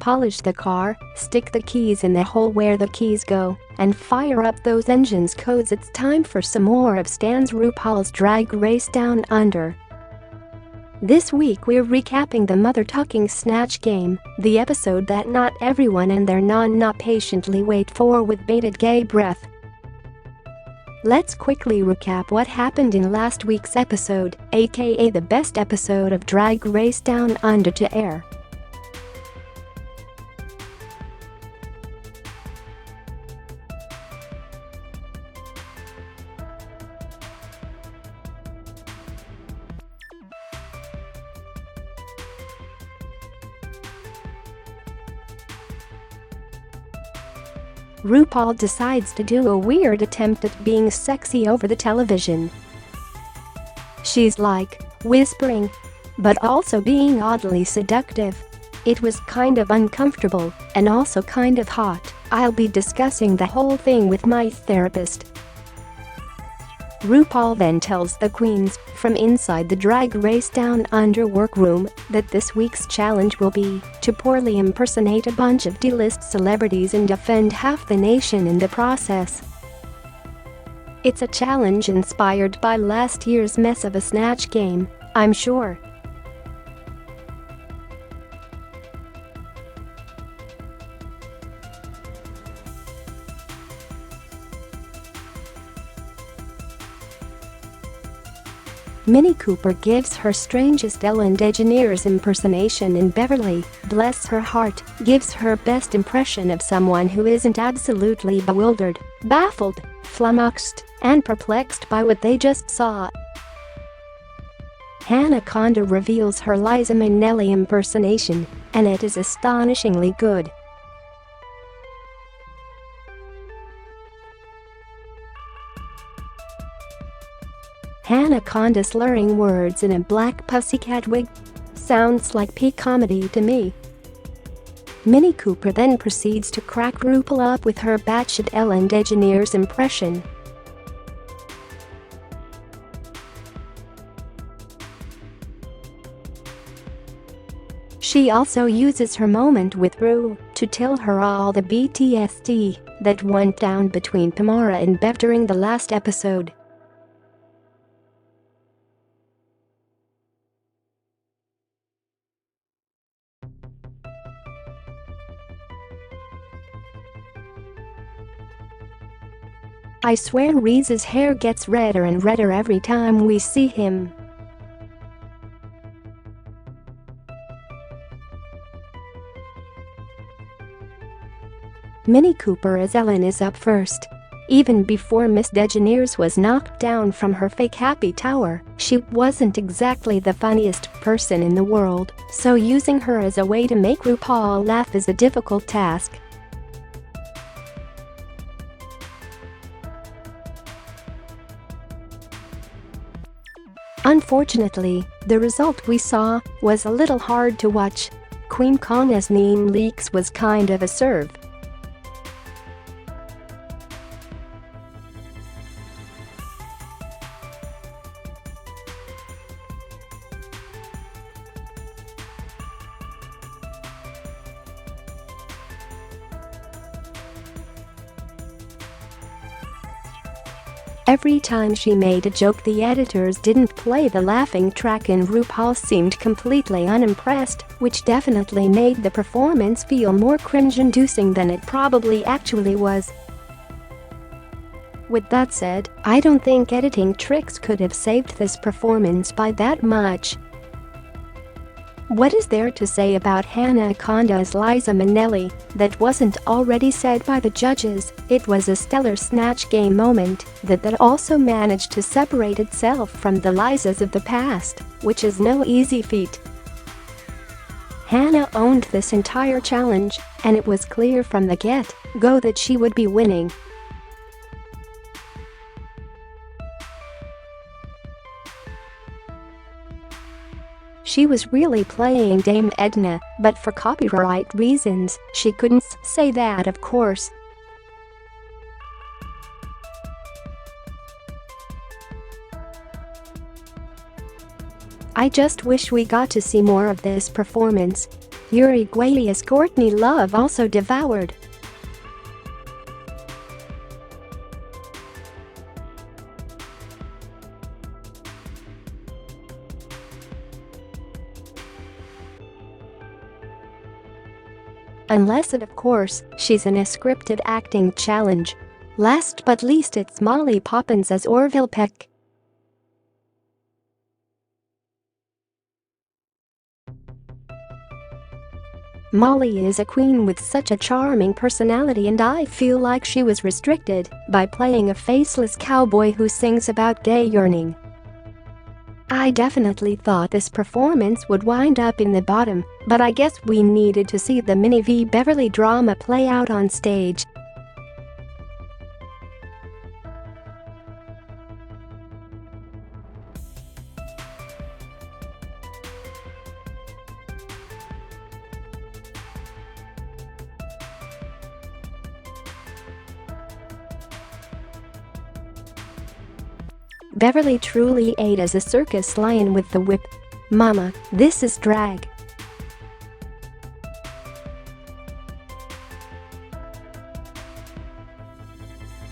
polish the car, stick the keys in the hole where the keys go, and fire up those engines cause it's time for some more of Stan's RuPaul's Drag Race Down Under. This week we're recapping the mother-tucking Snatch Game, the episode that not everyone and their nonna patiently wait for with bated gay breath. Let's quickly recap what happened in last week's episode, aka the best episode of Drag Race Down Under to air. RuPaul decides to do a weird attempt at being sexy over the television. She's like, whispering, but also being oddly seductive. It was kind of uncomfortable, and also kind of hot. I'll be discussing the whole thing with my therapist. RuPaul then tells the queens, from inside the Drag Race Down Under workroom, that this week's challenge will be to poorly impersonate a bunch of D-list celebrities and offend half the nation in the process. It's a challenge inspired by last year's mess of a Snatch Game, I'm sure. Mini Cooper gives her strangest Ellen DeGeneres impersonation and Beverly, bless her heart, gives her best impression of someone who isn't absolutely bewildered, baffled, flummoxed, and perplexed by what they just saw. Hannah Conda reveals her Liza Minnelli impersonation, and it is astonishingly good. Hannah Conda slurring words in a black pussycat wig? Sounds like peak comedy to me. Mini Cooper then proceeds to crack RuPaul up with her batshit Ellen DeGeneres impression. She also uses her moment with Ru to tell her all the PTSD that went down between Pamara and Bev during the last episode. I swear Reese's hair gets redder and redder every time we see him. Mini Cooper as Ellen is up first. Even before Miss DeGeneres was knocked down from her fake happy tower, she wasn't exactly the funniest person in the world, so using her as a way to make RuPaul laugh is a difficult task. Unfortunately, the result we saw was a little hard to watch. Queen Conda's name leaks was kind of a serve. Every time she made a joke, the editors didn't play the laughing track and RuPaul seemed completely unimpressed, which definitely made the performance feel more cringe-inducing than it probably actually was. With that said, I don't think editing tricks could have saved this performance by that much. What is there to say about Hannah Conda's Liza Minnelli that wasn't already said by the judges? It was a stellar Snatch Game moment that also managed to separate itself from the Lizas of the past, which is no easy feat. Hannah owned this entire challenge, and it was clear from the get-go that she would be winning. She was really playing Dame Edna, but for copyright reasons, she couldn't say that, of course. I just wish we got to see more of this performance. Uruguay's Courtney Love also devoured. Unless of course, she's in a scripted acting challenge. Last but least, it's Molly Poppins as Orville Peck. Molly is a queen with such a charming personality, and I feel like she was restricted by playing a faceless cowboy who sings about gay yearning. I definitely thought this performance would wind up in the bottom, but I guess we needed to see the Minnie v. Beverly drama play out on stage. Beverly truly ate as a circus lion with the whip. Mama, this is drag.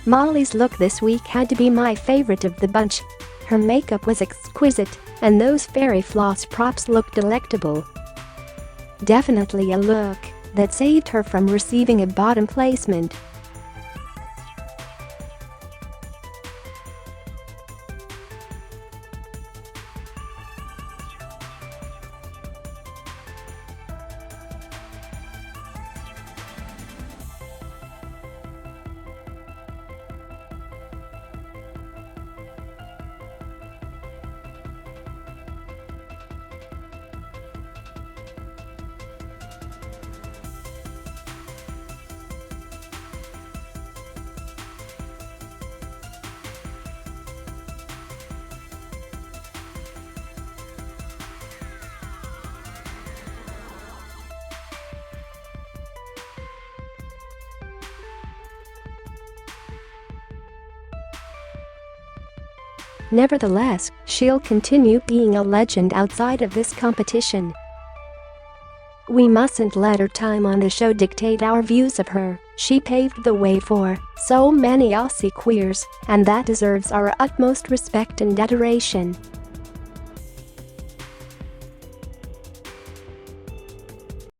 Molly's look this week had to be my favorite of the bunch. Her makeup was exquisite, and those fairy floss props looked delectable. Definitely a look that saved her from receiving a bottom placement. Nevertheless, she'll continue being a legend outside of this competition. We mustn't let her time on the show dictate our views of her. She paved the way for so many Aussie queers, and that deserves our utmost respect and adoration.